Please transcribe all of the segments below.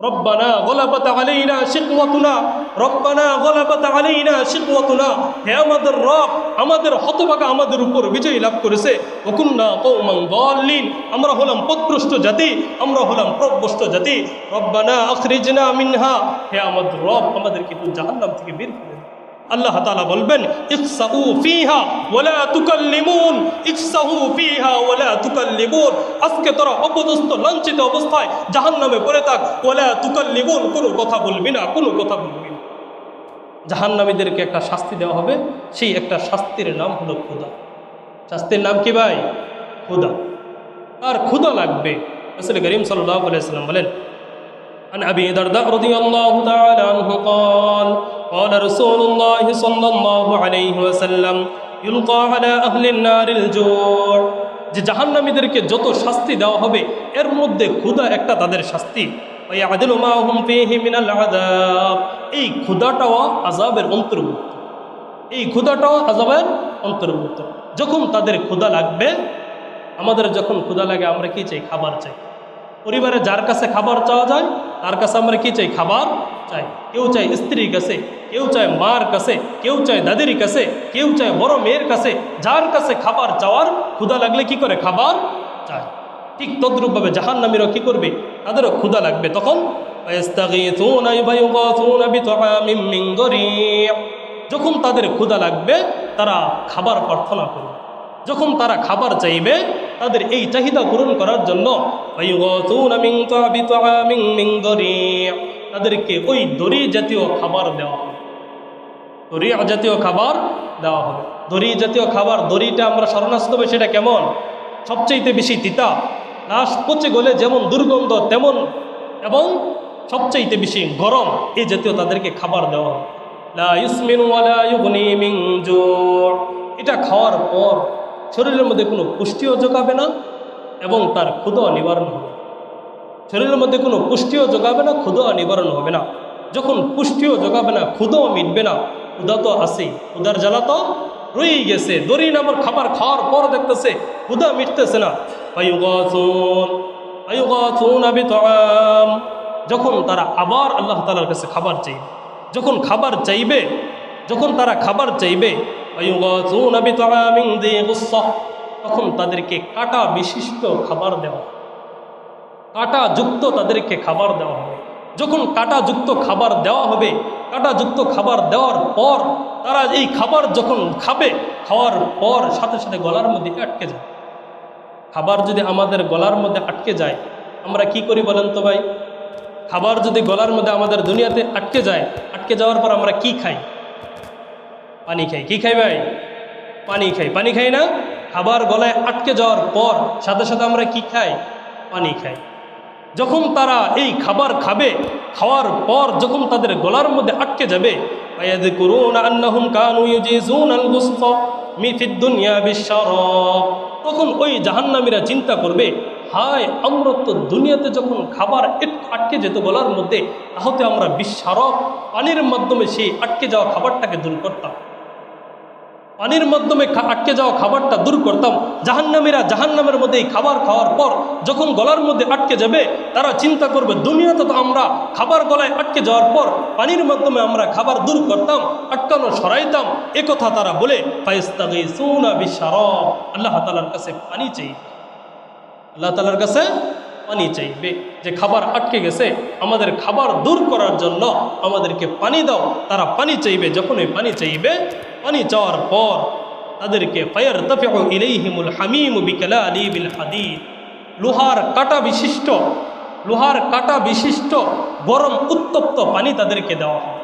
রব্বানা গলাবাত আলাইনা শিকওয়াতুনা, রব্বানা গলাবাত আলাইনা শিকওয়াতুনা, হে আমাদের রব, আমাদের হতভাগা আমাদের উপর বিজয় লাভ করেছে। ওকুন্না কওমান দাল্লিন, আমরা হলাম পথভ্রষ্ট জাতি, আমরা হলাম পথভ্রষ্ট জাতি। রব্বানা আখরিজনা মিনহা, হে আমাদের রব, আমাদেরকে তুই জাহান্নাম থেকে বের করে দে। আল্লাহ তাআলা বলবেন ইফসাউ ফিহা ওয়ালা তুকাল্লিমুন, ইফসাহু ফিহা ওয়ালা তুকাল্লিমুন, আজকে তোরা অপদস্থ লাঞ্ছিত অবস্থায় জাহান্নামে পড়ে থাক, ওয়ালা তুকাল্লিমুন, কোনো কথা বলবি না, কোনো কথা বলবি না। জাহান্নামীদেরকে একটা শাস্তি দেওয়া হবে, সেই একটা শাস্তির নাম হলো ক্ষুধা। শাস্তির নাম কি ভাই? ক্ষুধা। আর ক্ষুধা লাগবে। রাসূল করিম সাল্লাল্লাহু আলাইহি ওয়াসাল্লাম বলেন, عن أبي درداء رضي الله تعالى عنه قال قال رسول الله صلى الله عليه وسلم يلقى على أهل النار الجوع, যে জাহান্নামীদেরকে যত শাস্তি দেওয়া হবে এর মধ্যে ক্ষুধা একটা তাদের শাস্তি। ويعدل ما هم فيه من العذاب, এই ক্ষুধাটাও আযাবের অন্তর্ভুক্ত, এই ক্ষুধাটাও আযাবের অন্তর্ভুক্ত। যখন তাদের ক্ষুধা লাগবে, আমাদের যখন ক্ষুধা লাগে আমরা কি চাই? খাবার চাই। পরিবারে যার কাছে খাবার চাওয়া যায় তার কাছে আমরা কি চাই? খাবার চাই। কেউ চাই স্ত্রীর কাছে, কেউ চায় মার কাছে, কেউ চায় দাদির কাছে, কেউ চায় বড় মেয়ের কাছে। যার কাছে খাবার চাওয়ার ক্ষুধা লাগলে কি করে? খাবার চায়। ঠিক তদ্রূপভাবে জাহান্নামীরাও কি করবে? তাদেরও ক্ষুধা লাগবে। তখন যখন তাদের ক্ষুধা লাগবে তারা খাবার প্রার্থনা করবে। যখন তারা খাবার চাইবে তাদের এই চাহিদা পূরণ করার জন্য তাদেরকে ওই দড়ি জাতীয় খাবার দেওয়া হবে। দড়ি জাতীয় খাবার দেওয়া হবে। দড়ি জাতীয় খাবার, দড়িটা আমরা স্মরণাস্ত হবে, সেটা কেমন? সবচেয়ে বেশি তিতা, লাশ পচে গলে যেমন দুর্গন্ধ তেমন, এবং সবচেয়ে বেশি গরম, এই জাতীয় তাদেরকে খাবার দেওয়া হবে। লা ইউসমিনু ওয়ালা ইউগনি মিন জু', এটা খাওয়ার পর শরীরের মধ্যে কোনো পুষ্টিও যোগাবে না এবং তার ক্ষুধা নিবারণ হবে। শরীরের মধ্যে কোনো পুষ্টিও যোগাবে না, ক্ষুধা নিবারণ হবে না। যখন পুষ্টিও যোগাবে না, ক্ষুধাও মিটবে না, ক্ষুধা তো আসেই, ক্ষুধার জ্বালা তো রয়েই গেছে। দড়ি নামর খাবার খাওয়ার পর দেখতেছে ক্ষুধা মিটতেছে না। যখন তারা আবার আল্লাহ তাআলার কাছে খাবার চাইবে, যখন খাবার চাইবে, যখন তারা খাবার চাইবে, তখন তাদেরকে কাঁটা বিশিষ্ট খাবার দেওয়া, কাঁটাযুক্ত তাদেরকে খাবার দেওয়া হবে। যখন কাঁটাযুক্ত খাবার দেওয়া হবে, কাঁটাযুক্ত খাবার দেওয়ার পর তারা এই খাবার যখন খাবে, খাওয়ার পর সাথে সাথে গলার মধ্যে আটকে যায়। খাবার যদি আমাদের গলার মধ্যে আটকে যায়, আমরা কি করি বলেন তো ভাই? খাবার যদি গলার মধ্যে আমাদের দুনিয়াতে আটকে যায়, আটকে যাওয়ার পর আমরা কি খাই? পানি খাই। কি খাই ভাই? পানি খাই। পানি খাই না? খাবার গলায় আটকে যাওয়ার পর সাথে সাথে আমরা কি খাই? পানি খাই। যখন তারা এই খাবার খাবে, খাওয়ার পর যখন তাদের গলার মধ্যে আটকে যাবে, তখন ওই জাহান্নামীরা চিন্তা করবে, হায়, আমরা তো দুনিয়াতে যখন খাবার আটকে যেত গলার মধ্যে, তাহলে আমরা বিস্মারক পানির মাধ্যমে সেই আটকে যাওয়া খাবারটাকে দূর করতাম, পানির মাধ্যমে আটকে যাওয়া খাবারটা দূর করতাম। জাহান্নামীরা জাহান্নামের মধ্যে এই খাবার খাওয়ার পর যখন গলার মধ্যে আটকে যাবে, তারা চিন্তা করবে, দুনিয়াতে তো আমরা খাবার গলায় আটকে যাওয়ার পর পানির মাধ্যমে আমরা খাবার দূর করতাম, আটকানো সরাইতাম। একথা তারা বলে ফাইস্তাগীসুনা বিশারাব, আল্লাহ তাআলার কাছে পানি চাইবে। আল্লাহ তাআলার কাছে পানি চাইবে যে খাবার আটকে গেছে, আমাদের খাবার দূর করার জন্য আমাদেরকে পানি দাও। তারা পানি চাইবে। যখন ওই পানি চাইবে, পানি চাওয়ার পর তাদেরকে ফায়ারতাফিউ ইলাইহিমুল হামিমু বিকালালিবিল হাদীদ, লোহার কাঁটা বিশিষ্ট, লোহার কাঁটা বিশিষ্ট গরম উত্তপ্ত পানি তাদেরকে দেওয়া হবে।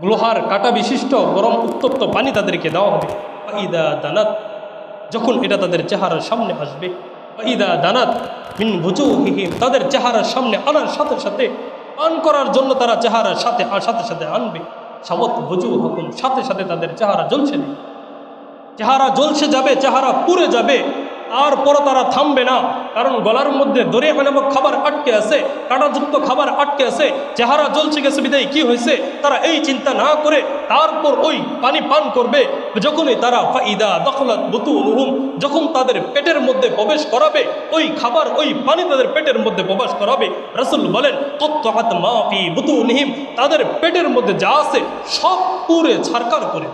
লোহার কাঁটা বিশিষ্ট গরম উত্তপ্ত পানি তাদেরকে দেওয়া হবে। ফাইদা দানাত, যখন এটা তাদের চেহারার সামনে আসবে, ফাইদা দানাত মিন বুজুহিহিম, তাদের চেহারার সামনে আনার সাথে সাথে, পান করার জন্য তারা চেহারার সাথে সাথে আনবে, সাবত বুজুহুকুম, সাথে সাথে তাদের চেহারা জ্বলছে, চেহারা জ্বলছে যাবে, চেহারা পুড়ে যাবে। তারপরও তারা থামবে না, কারণ গলার মধ্যে দরিয়া নামক খাবার আটকে আছে, কাঁটাযুক্ত খাবার আটকে আছে, চেহারা জ্বলছে গেছে বিদায় কি হয়েছে তারা এই চিন্তা না করে তারপর ওই পানি পান করবে। যখনই তারা ফাইদা দখলাত বুতুনুহুম, যখন তাদের পেটের মধ্যে প্রবেশ করাবে ওই খাবার, ওই পানি তাদের পেটের মধ্যে প্রবেশ করাবে, রাসূল বলেন কত্তাআত মা ফি বুতুনিহিম, তাদের পেটের মধ্যে যা আছে সব পুরে ছারকার করে,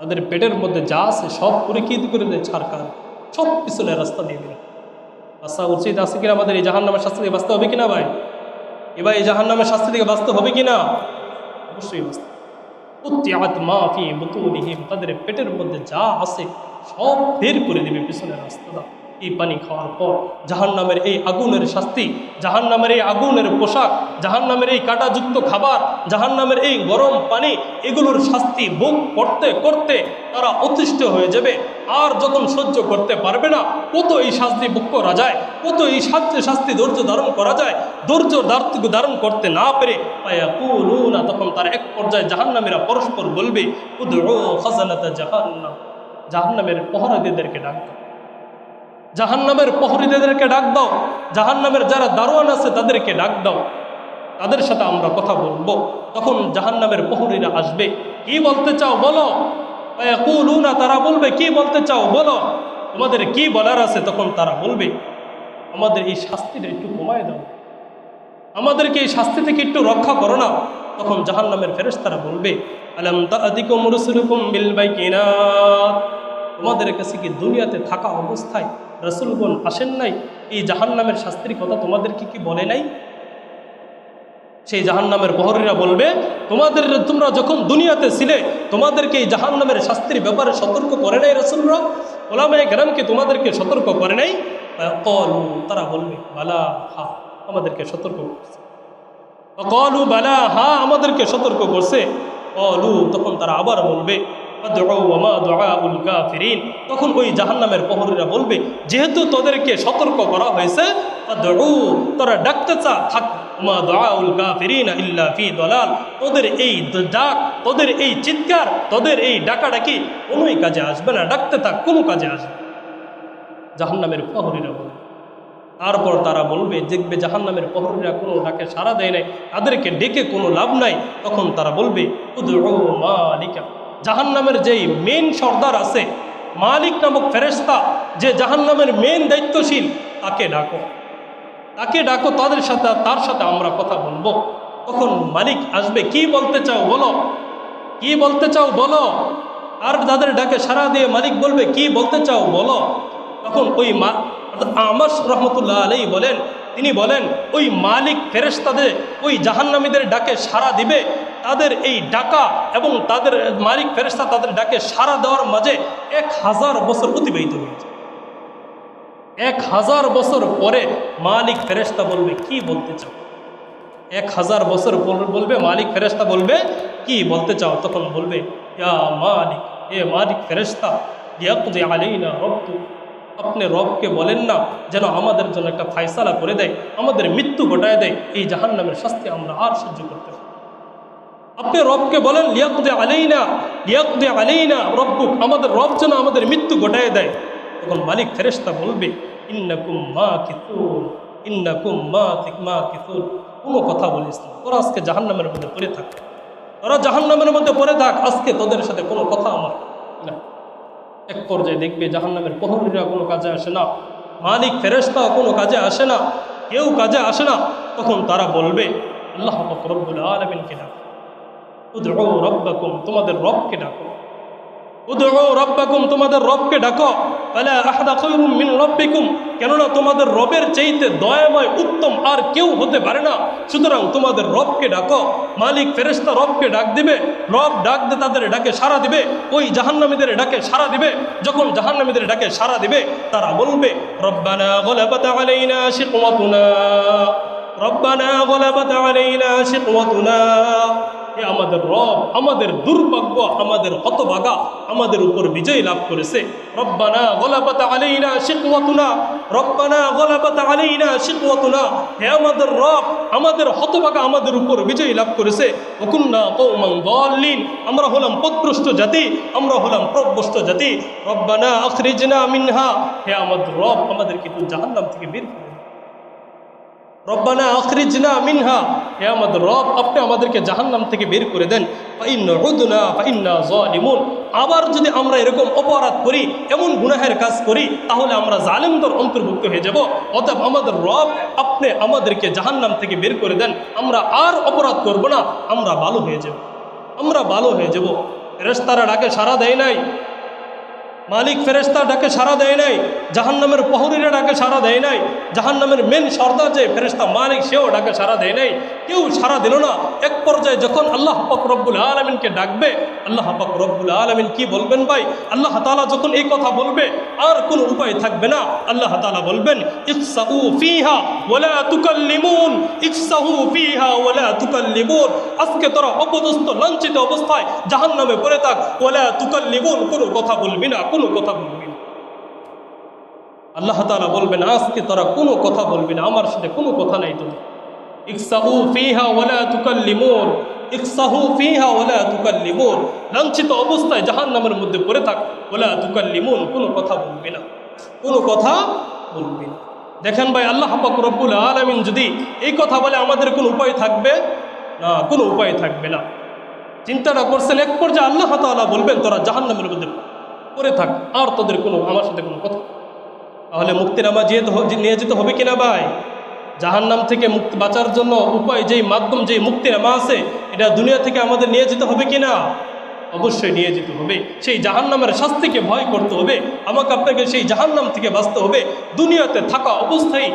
তাদের পেটের মধ্যে যা আছে সব পুরে কি করে দেয়, ছারকার, সব পিছনের রাস্তা দিয়ে দিল। আচ্ছা, উচিত আছে কিনা আমাদের এই জাহান্নামের শাস্তি থেকে বাঁচতে হবে কিনা ভাই? এবার এই জাহান্নামের শাস্তি থেকে বাঁচতে হবে কিনা? অবশ্যই বাঁচতে। কুত্তিআত মা ফি বুতুনিহিম, তাদের পেটের মধ্যে যা আছে সব বের করে দিবে পিছনের রাস্তাটা। এই পানি খাওয়ার পর জাহান্নামের এই আগুনের শাস্তি, জাহান্নামের এই আগুনের পোশাক, জাহান্নামের এই কাঁটাযুক্ত খাবার, জাহান্নামের এই গরম পানি, এগুলোর শাস্তি ভোগ করতে করতে তারা অতিষ্ঠ হয়ে যাবে। আর যখন সহ্য করতে পারবে না, কত এই শাস্তি ভোগ করা যায়, কত এই শাস্তি ধৈর্য ধারণ করা যায়, ধৈর্য ধারণ করতে না পেরে ফায়াকুলুনা, তখন তার এক পর্যায়ে জাহান্নামীরা পরস্পর বলবে উদউ খাজানাতা জাহান্নাম, জাহান্নামের প্রহরীদেরকে ডাক দাও, জাহান্নামের প্রহরীদেরকে ডাক দাও, জাহান্নামের যারা দারোয়ান আছে তাদেরকে ডাক দাও, তাদের সাথে আমরা কথা বলবো। তখন জাহান্নামের প্রহরীরা আসবে, কি বলতে চাও বলো। ফায়াকুলুনা, তারা বলবে কি বলতে চাও বলো, তোমাদের কি বলার আছে। তখন তারা বলবে আমাদের এই শাস্তিটা একটু কমায় দাও, আমাদেরকে এই শাস্তি থেকে একটু রক্ষা করো না। তখন জাহান্নামের ফেরেশতারা বলবে আলাম তাআতিকুম রুসুলুকুম বিল বাইয়িনাত, তোমাদের কাছে কি দুনিয়াতে থাকা অবস্থায় রাসূলগণ আসেন নাই, এই জাহান্নামের শাস্তির কথা তোমাদেরকে কি বলে নাই? সেই জাহান্নামের প্রহরীরা বলবে তোমরা যখন দুনিয়াতে ছিলে তোমাদেরকে এই জাহান্নামের শাস্তির ব্যাপারে সতর্ক করে নাই রাসূলরা, উলামায়ে কেরামকে তোমাদেরকে সতর্ক করে নাই? ক্বালু, তারা বলবে বালা, হ্যাঁ আমাদেরকে সতর্ক করছে। ক্বালু বালা, হ্যাঁ আমাদেরকে সতর্ক করছে। ক্বালু, তখন তারা আবার বলবে তখন ওই জাহান্নামের প্রহরীরা বলবে যেহেতু তোদেরকে সতর্ক করা হয়েছে, তোরা ডাকতে চা থাক, তোদের এই ডাক, তোদের এই চিৎকার, তোদের এই ডাকাডাকি কোনোই কাজে আসবে না, ডাকতে থাক কোনো কাজে আসবে, জাহান্নামের প্রহরীরা বলবে। তারপর তারা বলবে, দেখবে জাহান্নামের প্রহরীরা কোনো ডাকে সাড়া দেয় নাই, তাদেরকে ডেকে কোনো লাভ নাই। তখন তারা বলবে উদউ মালিকা, জাহান্নামের যেই মেন সর্দার আছে, মালিক নামক ফেরেশতা, যে জাহান্নামের মেন দায়িত্বশীল, তাকে ডাকো, তাকে ডাকো, তার সাথে আমরা কথা বলবো। তখন মালিক আসবে, কি বলতে চাও বলো, কি বলতে চাও বলো। আর তাদের ডাকে সাড়া দিয়ে মালিক বলবে কি বলতে চাও বলো। তখন ওই আমাস রহমতুল্লাহ আলাইহি বলেন, তিনি বলেন ওই মালিক ফেরেশতাদের ওই জাহান্নামীদের ডাকে সাড়া দিবে। তাদের এই ডাকা এবং তাদের মালিক ফেরেশতা তাদের ডাকে সাড়া দেওয়ার মাঝে 1000 বছর অতিবাহিত হয়েছে। 1000 বছর পরে মালিক ফেরেশতা বলবে কি বলতে চাও। 1000 বছর বলবে মালিক ফেরেশতা বলবে কি বলতে চাও। তখন বলবে ইয়া মালিক, এ মালিক ফেরেশতা, ইয়াকদি আলাইনা রব্বুক, আপনি রবকে বলেন না যেন আমাদের জন্য একটা ফায়সালা করে দেয়, আমাদের মৃত্যু ঘটায় দেয়, এই জাহান্নামের শাস্তি আমরা আর সহ্য করতে পারি। আপনি রবকে বলেন লিয়াকদি আলাইনা রব্বুক, আমাদের রব যেন আমাদের মৃত্যু ঘটায় দেয়। তখন মালিক ফেরেশতা বলবে ইন্নাকুম মাকিতুন, ইন্নাকুম মাকিতুন, কোনো কথা বলিস না, তোরা আজকে জাহান্নামের মধ্যে পড়ে থাক, তোরা জাহান্নামের মধ্যে পড়ে থাক, আজকে তোদের সাথে কোনো কথা আমার না। এক পর্যায়ে দেখবে জাহান্নামের প্রহরীরা কোনো কাজে আসে না, মালিক ফেরেশতাও কোনো কাজে আসে না, কেউ কাজে আসে না। তখন তারা বলবে আল্লাহ পাক রব্বুল আলামিনকে ডাকো, উদউ রাব্বাকুম, তোমাদের রবকে ডাকো, উদউ রাব্বাকুম, তোমাদের রবকে ডাকো, ফালা আহাদা খায়রুম মিন রাব্বিকুম, কেননা তোমাদের রবের চাইতে দয়াময় উত্তম আর কেউ হতে পারে না, সুতরাং তোমাদের রবকে ডাকো। মালিক ফেরেশতা রবকে ডাক দিবে, রব ডাক দিয়ে তাদের ডাকে সাড়া দিবে, ওই জাহান্নামীদের ডাকে সাড়া দিবে। যখন জাহান্নামীদের ডাকে সাড়া দিবে তারা বলবে রব্বানা গলাবাত আলাইনা শিকওয়াতুনা, রব্বানা গলাবাত আলাইনা শিকওয়াতুনা, এ আমাদের রব আমাদের দুর্ভাগ্য আমাদের হতভাগা আমাদের উপর বিজয় লাভ করেছে। রব্বানা গলাবাত আলাইনা শিকওয়াতুনা, রব্বানা গলাবাত আলাইনা শিকওয়াতুনা, হে আমাদের রব আমাদের হতভাগা আমাদের উপর বিজয় লাভ করেছে। ওকুন্না কওমান দাল্লিন, আমরা হলাম পথভ্রষ্ট জাতি, আমরা হলাম প্রভ্রষ্ট জাতি। রব্বানা আখরিজনা মিনহা, হে আমাদের রব আমাদেরকে তুই জাহান্নাম থেকে বের করে। রব্বানা আখরিজনা মিনহা, হে আমাদের রব আপনি আমাদেরকে জাহান্নাম থেকে বের করে দেন। ফাইন উদনা ফাইন্না যালিমুন, আবার যদি আমরা এরকম অপরাধ করি এমন গুনাহের কাজ করি তাহলে আমরা জালেমদের অন্তর্ভুক্ত হয়ে যাব। অতএব আমাদের রব আপনি আমাদেরকে জাহান্নাম থেকে বের করে দেন, আমরা আর অপরাধ করব না, আমরা ভালো হয়ে যাব, আমরা ভালো হয়ে যাব। ফেরেশতারা ডাকে সাড়া দেয় নাই, মালিক ফেরেশতা ডাকে সাড়া দেয় নাই, জাহান্নামের প্রহরীরা ডাকে সাড়া দেয় নাই, জাহান্নামের মেন সর্দার যে ফেরেশতা মালিক সেও ডাকে সাড়া দেয় নাই, কেউ সাড়া দিল না। এক পর্যায়ে যখন আল্লাহ পাক রব্বুল আলামিনকে ডাকবে, আল্লাহ পাক রব্বুল আলামিন কি বলবেন ভাই? আল্লাহ তাআলা যখন এই কথা বলবে আর কোনো উপায় থাকবে না, আল্লাহ তাআলা বলবেন ইকসাউ ফিহা ওয়ালা তুকাল্লিমুন, ইকসাউ ফিহা ওয়ালা তুকাল্লিমুন, আজকে তোরা অপদস্থ লাঞ্ছিত অবস্থায় জাহান্নামে পড়ে থাক, ওয়ালা তুকাল্লিমুন, কোনো কথা বলবি না, কোনো কথা বলবি না। আল্লাহ তাআলা বলবেন আজকে তোরা কোনো কথা বলবি না, আমার সাথে কোনো কথা নাই তোদের। ইকসাহু ফিহা ওয়ালা তুকাল্লিমুন, ইকসাহু ফিহা ওয়ালা তুকাল্লিমুন, লাঞ্ছিত অবস্থায় জাহান্নামের মধ্যে পড়ে থাক, ওয়ালা তুকাল্লিমুন, কোনো কথা বলবি না, কোনো কথা বলবি না। দেখেন ভাই আল্লাহ পাক রব্বুল আলামিন যদি এই কথা বলে আমাদের কোনো উপায় থাকবে না, কোনো উপায় থাকবে না। চিন্তাটা করছেন এক পর্যায়ে আল্লাহ তাআলা বলবেন তোরা জাহান্নামের মধ্যে পড়ে থাক, আর তোদের কোনো আমার সাথে কোনো কথা। তাহলে মুক্তিনামা নিয়ে যেতে হবে কিনা ভাই? জাহান্নাম থেকে মুক্তি বাঁচার জন্য উপায় যেই মাধ্যম যেই মুক্তিনামা আছে এটা দুনিয়া থেকে আমাদের নিয়ে যেতে হবে কিনা? অবশ্যই নিয়ে যেতে হবে। সেই জাহান্নামের শাস্তিকে ভয় করতে হবে, আমাকে আপনাকে সেই জাহান্নাম থেকে বাঁচতে হবে। দুনিয়াতে থাকা অবস্থায়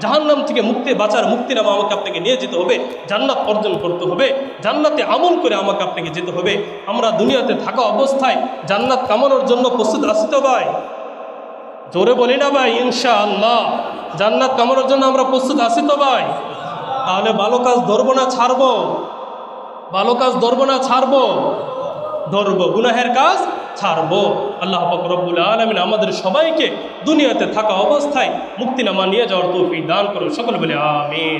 জাহান্নাম থেকে বাঁচার মুক্তিনামা আমাকে আপনাকে নিয়ে যেতে হবে, জান্নাত অর্জন করতে হবে, জান্নাতে আমল করে আমাকে আপনাকে যেতে হবে। আমরা দুনিয়াতে থাকা অবস্থায় জান্নাত কামানোর জন্য প্রস্তুত আছি তো ভাই? জোরে বলি না ভাই ইনশাআল্লাহ জান্নাত কামানোর জন্য আমরা প্রস্তুত আছি তো ভাই? তাহলে ভালো কাজ ধরবো না ছাড়বো? ভালো কাজ ধরবো না ছাড়বো? ধরবো। গুনাহের কাজ ছাড়বো। আল্লাহ পাক রব্বুল আলামিন আমাদের সবাইকে দুনিয়াতে থাকা অবস্থায় মুক্তিনামা নিয়ে যাওয়ার তৌফিক দান করুন। সকলে বলে আমিন।